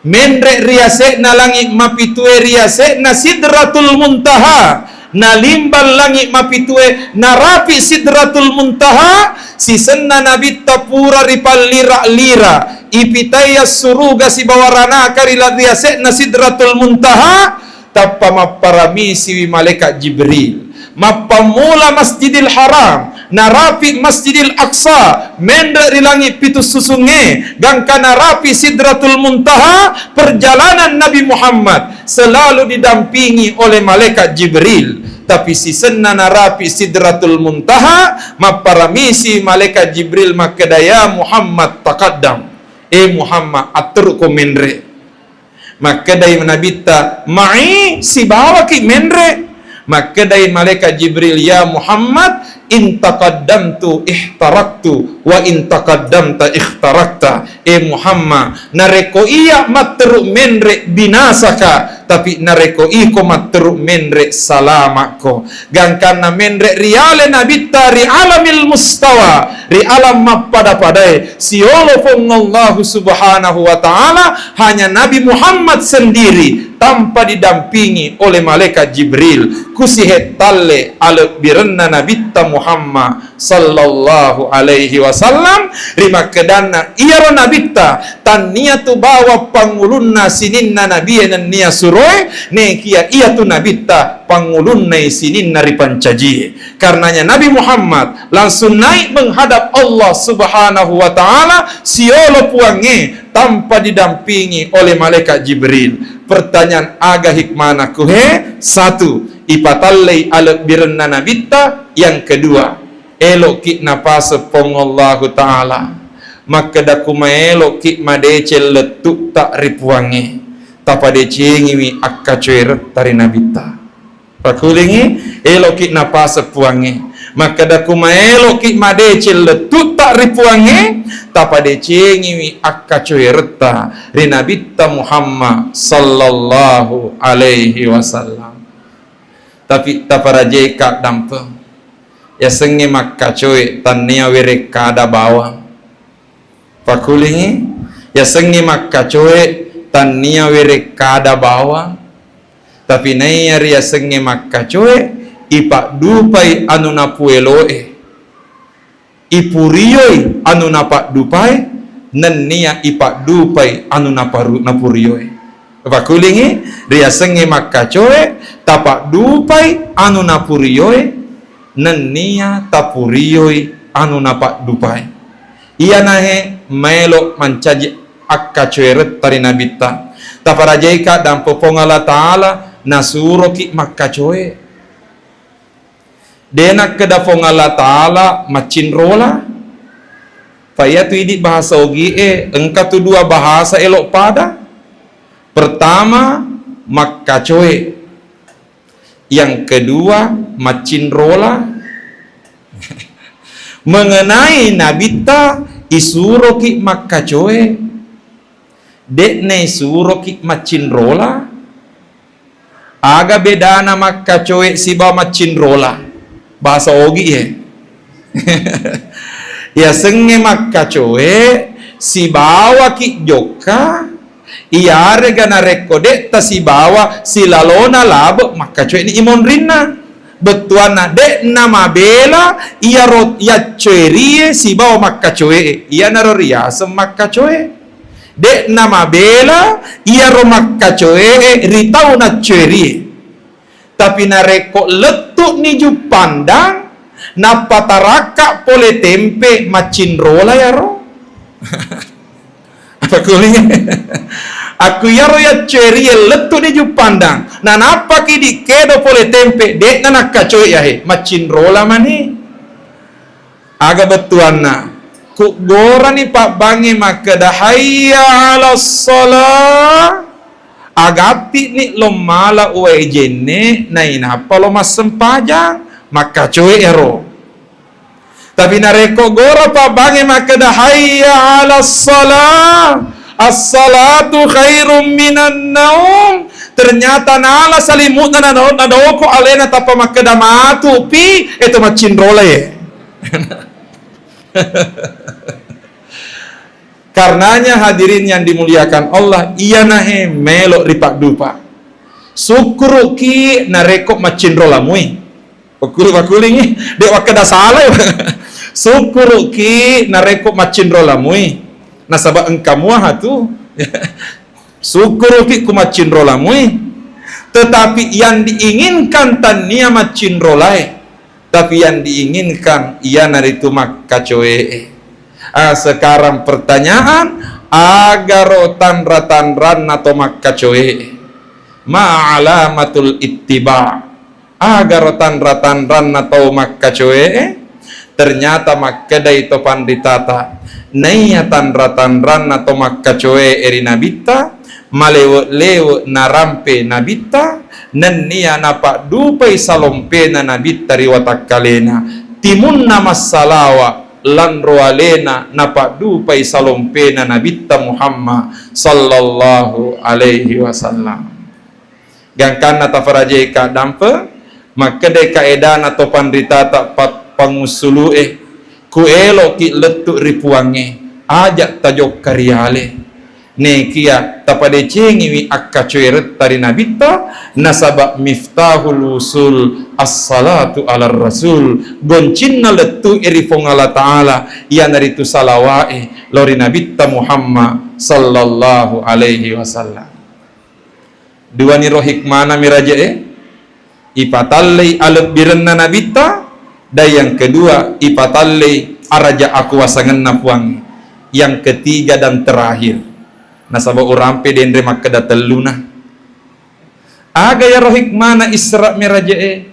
A: mendrek riasekna langit mapitue riasekna sidratul muntaha na limbal langit mapitue narapi sidratul muntaha sisenna nabita pura ripal lira ipitaya suruga si bawarana karila riasekna sidratul muntaha tappa mapparami si malaikat Jibril mappamula Masjidil Haram narapi Masjidil Aqsa mendek rilangi pitus susunge gangka narapi Sidratul Muntaha. Perjalanan Nabi Muhammad selalu didampingi oleh malaikat Jibril, tapi si senna narapi Sidratul Muntaha mapparamisi malaikat Jibril makadaya Muhammad taqaddam Muhammad aturku menre makadai menabita ma'i si bawa ki menre makadai malaikat Jibril ya Muhammad in taqaddamtu ihtaraktu wa in taqaddamta ihtarakta. Muhammad nareko iya matteruk menre binasaka tapi nareko iko matteruk menre salamako gangkana menre riale nabita ri alamil mustawa ri alam mappada padai siolo fongallahu subhanahu wa ta'ala hanya Nabi Muhammad sendiri tanpa didampingi oleh malaikat Jibril kusihet talle ala birenna nabita Muhammad sallallahu alaihi wasallam rima kedana iya ro nabita tan niatu bawa pangulunna sininna nabiya nan nia suroi ne kia iya tu nabita pangulunna sininna ripancaji. Karenanya Nabi Muhammad langsung naik menghadap Allah subhanahu wa ta'ala siolo puange tanpa didampingi oleh malaikat Jibril. Pertanyaan agak hikmana kuhe satu ipatallai ala birna nabita. Yang kedua elok ki napasa pongallahu ta'ala maka daku maelok ki madecel letuk tak ripuange tapa decengiwi akka cueret tari nabita pakulingi elok ki napasa puange maka daku maelok ki madecel letuk tak ripuange tapa decengiwi akka cuereta rinabita Muhammad sallallahu alaihi wasallam. Tapi taparaje ka dampeng ya senge makka coy tania were kada bawang pakulingi ya senge makka coy tania were kada bawang tapi naya ria senge makka coy ipak dupai anu napueloe ipurioi anu napak dupai nenia ipak dupai anu napurioe pakulingi ria senge makka coy tapak dupai anu napurioe nenia tapurioi anu napak dupai iya nahe melok mancaji akka cueret tari nabita taparajaika dan popongala ta'ala nasuroki makka coe dena kedafongala ta'ala macin rola paya tu idi bahasa ogi engka tu dua bahasa elok pada. Pertama makka coe, yang kedua macin rola. Mengenai nabita isuroki makka coe dekne isuroki macin rola aga bedana makka coe siba macin rola bahasa ogi ya senge makka coe si bawa ki joka iare gana rekode ta si bawa si lalona labo makka coe ni imon rinna betuana dek nama bela ia rot ya cerie si bawa makka coe ia naro ria semakka coe dek nama bela ia ro makka coe ritau na cerie tapi nareko letuk ni ju pandang na pataraka pole tempe macin rola ya ro apa kulinya Aku ya ceri letu di jupandang. Na napa ki di kedo pole tempe dek na nakacoy ya he. Macin rola mani. Aga betuan na. Ku gora ni pak bangi maka dah hayya ala salah. Agati ni lo mala uwe jene na inapa lo mas sempajang maka cuy ero. Tapi nareko gora pak bangi maka dah hayya ala salah. As-salatu khairum minan naum. Ternyata nala salimut na nadoko alena tapa makada matu pi itu macin role. Karenanya hadirin yang dimuliakan Allah, iya nahe melok ripak dupa. Syukur ki nareko macin rola mui. Bakuli dek wakada salah. Syukur ki nareko macin rola mui. Nasabak engkamu hatu syukur ki kumacin rolamui, tetapi yang diinginkan tania macin rolai, tapi yang diinginkan ia naritu makacoe. Sekarang pertanyaan agar tanran atau makacoe ma alamatul ittiba, agar tanran atau makacoe. Ternyata makkedai topan ditata nayatan ratanran atau makkacoe eri nabita malewo narampe nabita nannia napak dupai salompe na nabita riwatak kalena timun nama salawa lan roalena napak dupai salompe na nabita Muhammad sallallahu alaihi wasallam. Gangkan nata farajeka dampe makkedai kaedan atau pandritata pangusulu ku elo ki letuk ripuange ajak tajok karyale ne kia tapade cengi akka coeret tari nabita nasabak miftahul usul as-salatu ala rasul goncinna letu iri fongala ta'ala ia naritu salawae lori nabita Muhammad sallallahu alaihi wasallam. Dua ni roh hikmana miraje ipatallai alab birenna nabita. Dan yang kedua ipatalle araja aku wasangan napuang. Yang ketiga dan terakhir nasabah urampe dendre makada teluna aga ya rohik mana isra miraje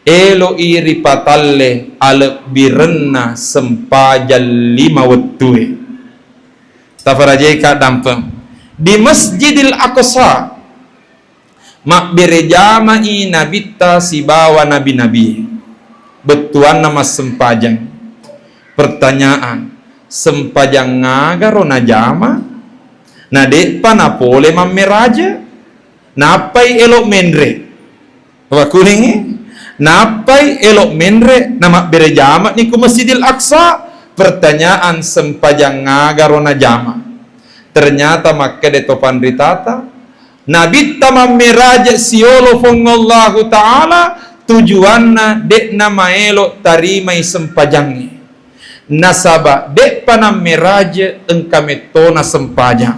A: elo iri patalle al birenna sempajal 5 wettue tafaraje ka dampeng di Masjidil Aqsa mak berejama nabita si bawa nabi-nabi betuan nama sempajang. Pertanyaan, sempajang ngagaro najama na depa na pole mammeraja napai elok mendre wakulingi napai elok mendre nama berejama ni ku Masjidil Aqsa. Pertanyaan, sempajang ngagaro najama ternyata makke de topan ritata nabi tamam meraja siolo fongallahu ta'ala tujuanna dek nama elok tarimai sempajangnya nasaba dek panam meraja engkametona sempajang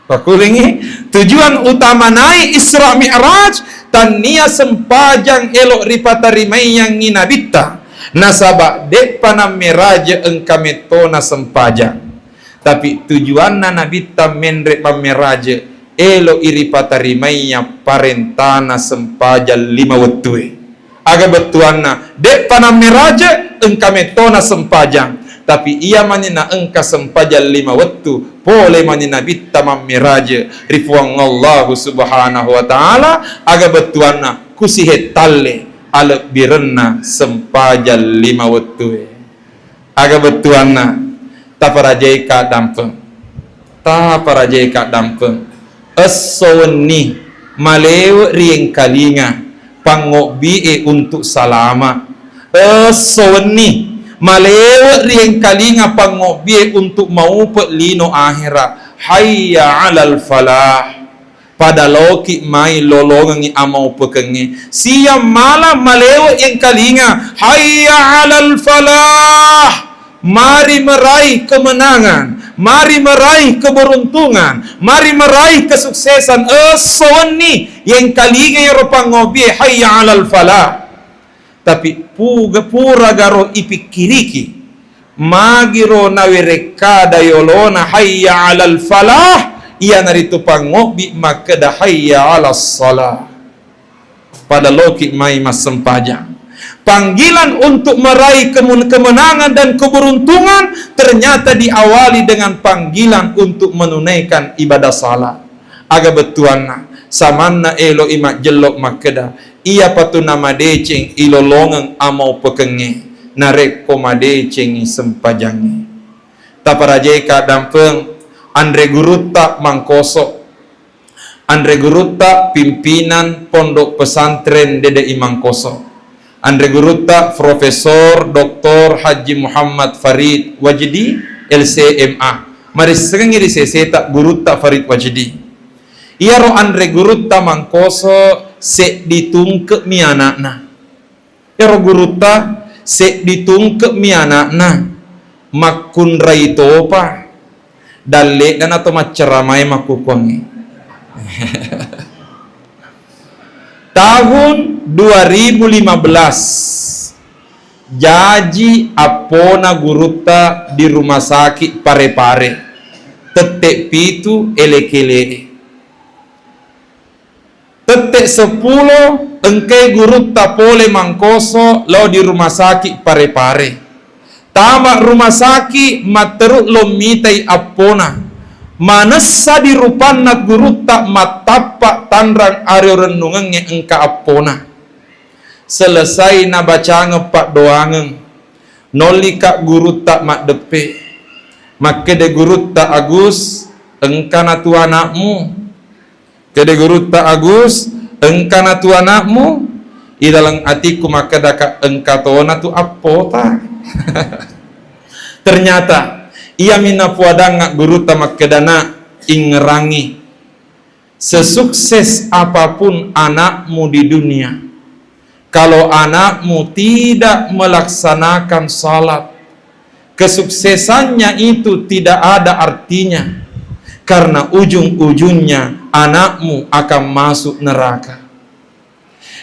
A: pakulingi tujuan utama naik Isra Mi'raj tania sempajang elok ripatarimai yang nginabita nasaba dek panam meraja engkametona sempajang tapi tujuanna nabita menrek pameraja elok iripatarimainya parentana sempajal 5 wettue aga betuanna dek panam meraja engkametona sempajang tapi ia manina engka sempajal 5 wettu pole manina bitta mammiraja rifuang Allah subhanahu wa ta'ala aga betuanna kusihet talle ala birenna sempajal 5 wettue aga betuanna taparajai ka dampeng as-sawenni malew rieng kalinga pangobi untuk salama as-sawenni malew rieng kalinga pangobi untuk mau pelino akhirat hayya 'alal falah pada loki mai lolongangi amau pekengi siam malam malew yang kalinga hayya 'alal falah mari meraih kemenangan, mari meraih keberuntungan, mari meraih kesuksesan. As-sawenni yang kalinga ya rupa ngobi hayya 'alal falah. Tapi pura garo ipikiriki magiro nawireka dayolona hayya 'alal falah ia naritu pangobi maka dah hayya 'alas shalah. Pada loki mai mas sempajang. Panggilan untuk meraih kemenangan dan keberuntungan ternyata diawali dengan panggilan untuk menunaikan ibadah salat. Aga betuana samanna elo imak jelok makeda ia patu nama deceng ilolongang amau pekenge narek komadeceng sempajangi. Taparajeka dampeng Andre Gurutta Mangkoso. Andre Gurutta pimpinan pondok pesantren Dede Imangkoso. Andre Gurutta Profesor Dr. Haji Muhammad Farid Wajdi LCMA. Mari sengiri seseta Gurutta Farid Wajdi. Ia ro Andre Gurutta Mangkoso se ditungke mi anakna. Ia ro Gurutta se ditungke mi anakna. Makun raitopa. Dalle dan atau maceramai makukongi. Tahun 2015 Jaji apona Gurutta di rumah sakit Parepare tetek pitu elekele tetek 10 engke Gurutta pole Mangkoso lo di rumah sakit Parepare tamak rumah sakit materuk lo mitai apona manessa di rupanna Gurutta matapa tandrang aryo renungenge engka apona. Selesai na baca ngepak doangeng noli kak Gurutta mak depe make de Gurutta Agus engka na tu anakmu kede Gurutta Agus engka na tu anakmu idalang atiku maka daka engka tona tu apota. Ternyata ia mina puadanga Gurutta makedana ingrangi sesukses apapun anakmu di dunia kalau anakmu tidak melaksanakan salat kesuksesannya itu tidak ada artinya karena ujung-ujungnya anakmu akan masuk neraka.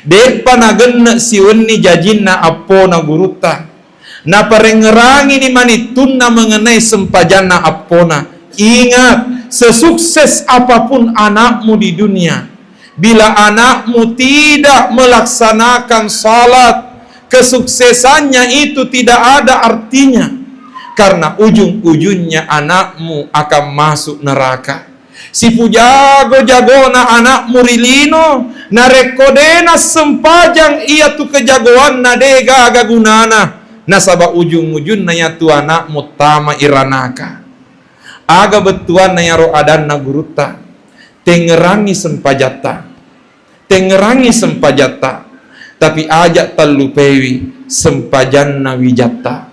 A: Dek panagena siwenni jajinna apona Gurutta na parengerangi ni manitunna mengenai sempajana apona. Ingat, sesukses apapun anakmu di dunia, bila anakmu tidak melaksanakan salat, kesuksesannya itu tidak ada artinya karena ujung-ujungnya anakmu akan masuk neraka. Si pujago-jagona anakmu rilino narekodena sempajang ia tu kejagoan nadega agagunana nasaba ujung-ujung naya tu anak mutama iranaka aga betuan naya ro adanna Gurutta tengerangi sempajata tapi ajak talupewi sempajanna wijata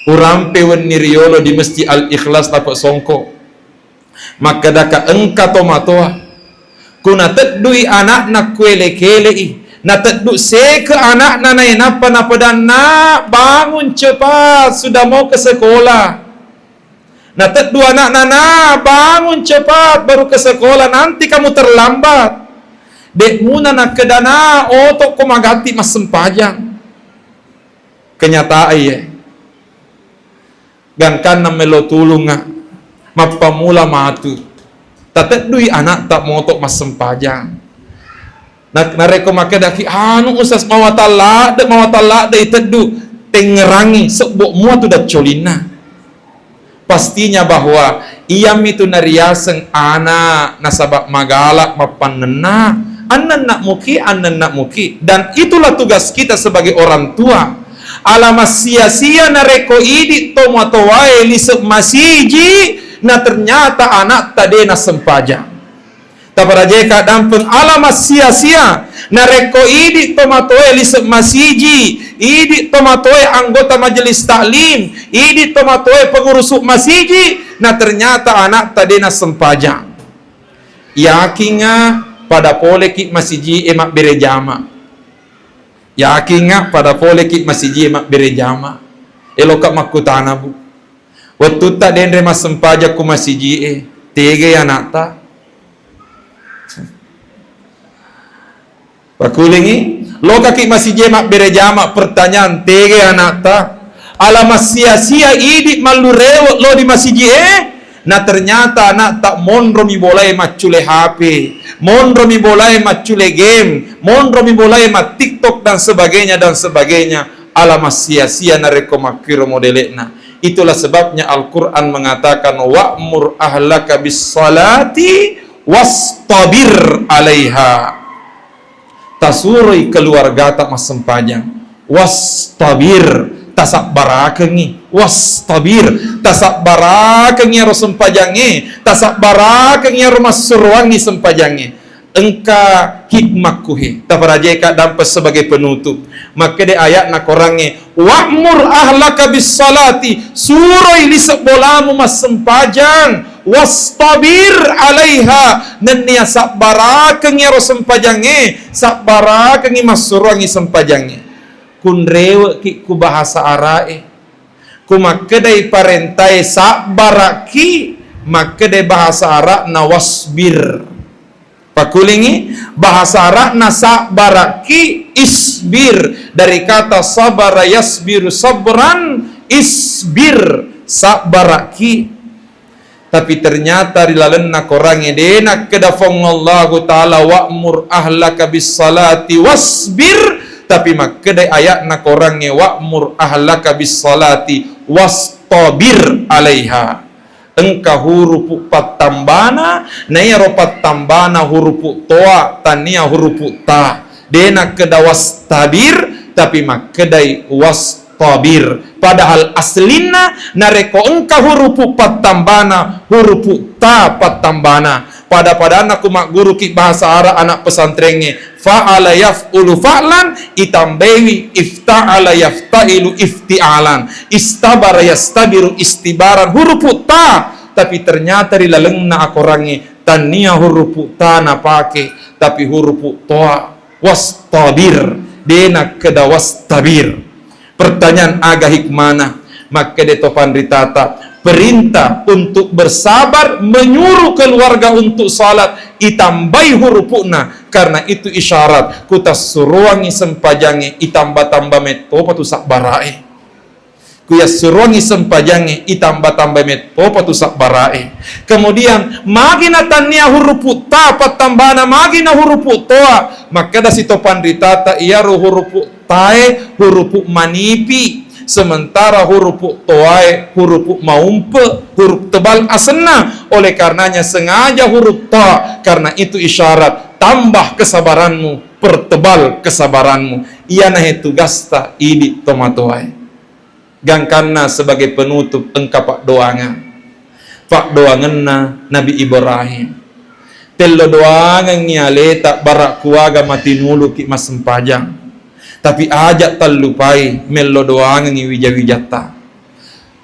A: urampe wenni riolo di Masjid Al-Ikhlas tapak songko maka daka engka tomatoa kuna teddui anakna kuele-kele na tedduk seke anak nanai napa dan nak bangun cepat sudah mau ke sekolah. Na tedduk anak nana bangun cepat baru ke sekolah nanti kamu terlambat. Dek muna nak kedana otok ko magati mas sempajang. Kenyataan ye. Gangkan na melo tulunga mapamula matu. Tateddui anak tak motok mas sempajang. Nareko make daki anu usas mawatala de tedu tengerangi sebok mua tu dah colina. Pastinya bahwa ia mitu nariaseng anak nasabak magalak mapanena anak nak muki dan itulah tugas kita sebagai orang tua. Alamas sia-sia nareko idi tomatowae lisep masiji na ternyata anak tadena sempajang. Taparajeka dampeng alamas sia-sia nareko idi tomatoe lisep masiji idi tomatoe anggota majelis taklim idi tomatoe pengurus masiji na ternyata anak tadena sempajang yakinga pada poleki masiji emak berejama yakinga pada poleki masiji emak berejama eloka makutana bu waktu tak dendre mas sempajak ku masiji tege anak ta pakulingi lo kaki masih jemak berejama pertanyaan tege anak ta alamas sia-sia idi malu rewot lo di masih Nah ternyata anak tak mondro mi boleh macule HP, mondro mi boleh macule game, mondro mi boleh mat TikTok dan sebagainya. Alamas sia-sia nareko makiro modelekna. Itulah sebabnya Al-Quran mengatakan wa'mur ahlaka bis salati wastabir alaiha. Tasurui keluarga tak mas sempajang, wastabir tasak barakengi, wastabir tasak barakengi ro sempajangi, tasak barakengi ro masuruangi sempajangi. Engka hikmah kuhe taparajeka dampas sebagai penutup. Maka de ayat nak orangnya wa'mur ahlaka bis salati, suroi lisek bolamu mas sempajang, wastabir alaiha, nenia sak barakengi ro sempajangi, sak barakengi masuruangi sempajangi. Kun rewe ki ku bahasa arae, ku makedai parentai sak baraki, makedai bahasa ara na wasbir. Pakulingi bahasa Arab nasa baraki isbir, dari kata sabara yasbiru sabran, isbir sabaraki. Tapi ternyata rilalenna korang edena kedafong Allah Ta'ala wa'mur ahlaka bis salati wasbir, tapi makedai ayat na korangnya wa'mur ahlaka bis salati wastabir alaiha. Engka hurupu patambana naya ropat tambana hurupu toa tania hurupu ta dena kedawas tabir tapi makedai wastabir, padahal aslina nareko engka hurupu patambana hurupu ta patambana. Pada anak mak guru ki bahasa Arab anak pesantrennya fa'ala yaf'ulu fa'lan itambewi ifta'ala yaftailu ifti'alan istabara yastabiru istibaran hurupu ta, tapi ternyata rilalengna akorangi tania hurupu ta na pake tapi hurupu toa wastabir dena keda wastabir. Pertanyaan agak hikmana maka detopan ritata perintah untuk bersabar menyuruh keluarga untuk salat itambai hurupuna, karena itu isyarat kutas suruangi sempajangi itamba-tamba metopa tu sak barae, kuya suruangi sempajangi itamba-tamba metopa tu sak barae. Kemudian magina tania hurupu ta patambana magina hurupu toa, maka da sitopan ritata iya hurupu tae hurupu manipi, sementara huruf toai huruf maumpe huruf tebal asna. Oleh karenanya sengaja huruf ta, karena itu isyarat tambah kesabaranmu, pertebal kesabaranmu. Ia nahe tugasta idi tomatoai. Gangkanna sebagai penutup engka pak doanganna Nabi Ibrahim. Tello doangan nyale tak barak kuaga mati nulu ki mas sempajang. Tapi ajak terlupai melo doangan wija-wijata.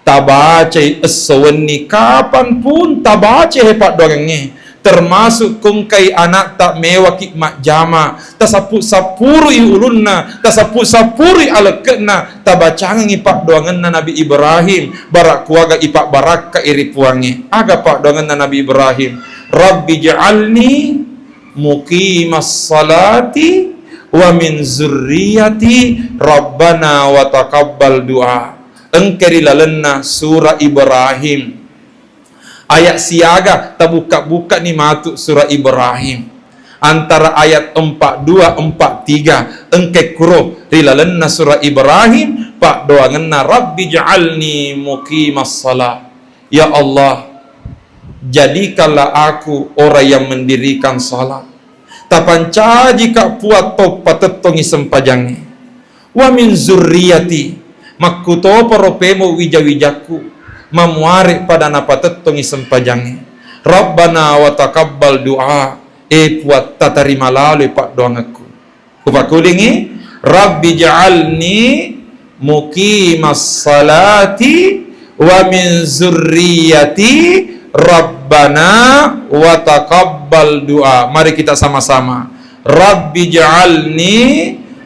A: Tabace esweni kapanpun tabace hepat doangannya. Termasuk kungkai anak tak mewah ki mak jama. Tasapuri ulunna, tasapuri alekna. Tabacangan ipak doangan Nabi Ibrahim. Barak kuaga ipak baraka iri puangi. Aga pak doangan Nabi Ibrahim. Rabbi ja'alni muqimas salati wa min zurriyati rabbana wa taqabbal du'a. Engkeri lalenna surah Ibrahim ayat siaga tabuka-buka ni matuk surah Ibrahim antara ayat 42 43 engke kuro rilalenna surah Ibrahim pak doanganna rabbi ja'alni muqimas salat. Ya Allah, jadikanlah aku orang yang mendirikan salat. Tapanca jika puat top patetongi sempajangi. Wa min zurriyati makuto paropemo wija-wijaku mamuari pada napatetongi sempajangi. Rabbana wa taqabbal du'a, puat tatarima lalu pak doangaku. Kupakulingi Rabbi ja'alni muqimas salati wa min zurriyati Rabbana wa taqabbal du'a. Mari kita sama-sama. Rabbi ja'alni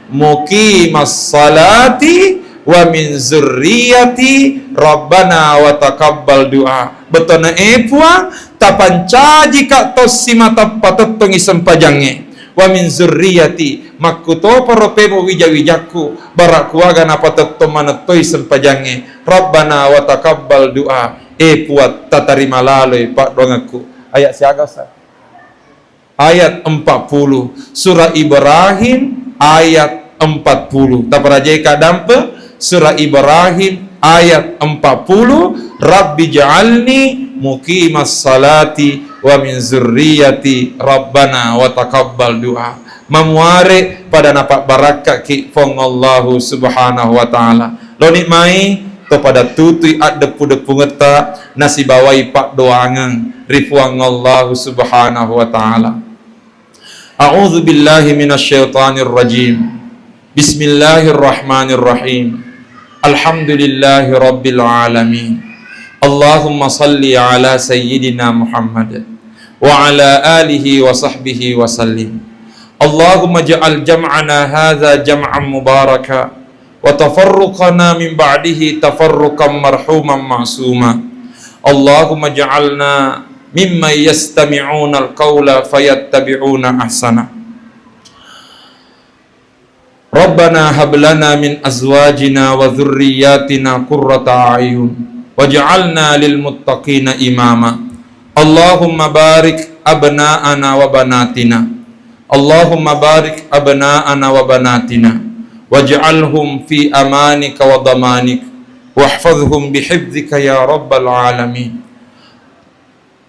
A: muqimas salati wa min zurriyati Rabbana wa taqabbal du'a. Betona puang tapanca jika tosima tapatetongi sempajange. Wa min zurriyati makuto paropemo wija-wijaku barak kuaga napatetto manetoi sempajange. Rabbana wa taqabbal du'a. puat tatarima lalui pak dongaku. Ayat siaga Ustaz? Ayat 40 surah Ibrahim ayat 40. Taparajai kadampe surah Ibrahim ayat 40, Rabbi ja'alni muqimas salati wa min zurriyati rabbana wa taqabbal du'a. Memuare pada napak barakat ki fong Allahu subhanahu wa ta'ala. Lo nikmai to pada tutui ad depu-depu ngeta nasi bawai pak doangan rifuang Allahu subhanahu wa ta'ala. A'udzu billahi minasyaitonir rajim. Bismillahirrahmanirrahim. Alhamdulillahi rabbil alamin. Allahumma salli ala sayyidina Muhammad wa ala alihi wa sahbihi wa sallim. Allahumma ja'al jam'ana hadha jam'an mubaraka wa tafarruqana min ba'dihi tafarruqan marhuman ma'suma. Allahumma ja'alna mimman yastami'una al-qawla fayattabi'una ahsana. Rabbana hab lana min azwajina wa dhurriyyatina qurrata a'yun waj'alna lil muttaqina imama. Allahumma barik abna'ana wa banatina. Allahumma barik abna'ana wa banatina waj'alhum fi amanika wa damanik wahfazhum bihifdzika ya rabbal alamin.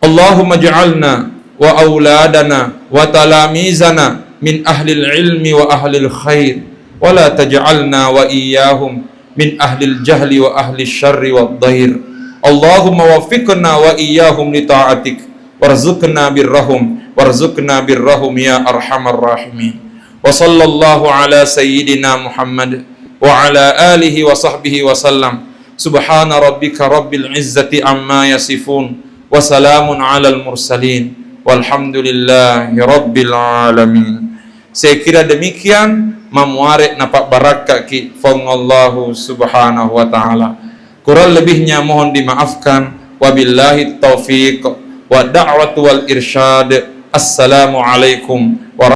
A: Allahumma ja'alna wa auladana wa talamizana min ahlil ilmi wa ahlil khair wa la taj'alna wa iyyahum min ahlil jahli wa ahlil syarri wad dhair. Allahumma waffiqna wa iyyahum li ta'atik warzuqna birrahum ya arhamar rahimin. Wa sallallahu ala sayyidina Muhammad wa ala alihi wa sahbihi wa sallam. Subhana rabbika rabbil izzati amma yasifun wa salamun alal mursalin walhamdulillahi rabbil alamin. Saya kira demikian memuarek napak barakat ki fong Allahu subhanahu wa ta'ala. Kurang lebihnya mohon dimaafkan. Wabillahi taufiq wa da'watu wal irsyad. Assalamualaikum warahmatullahi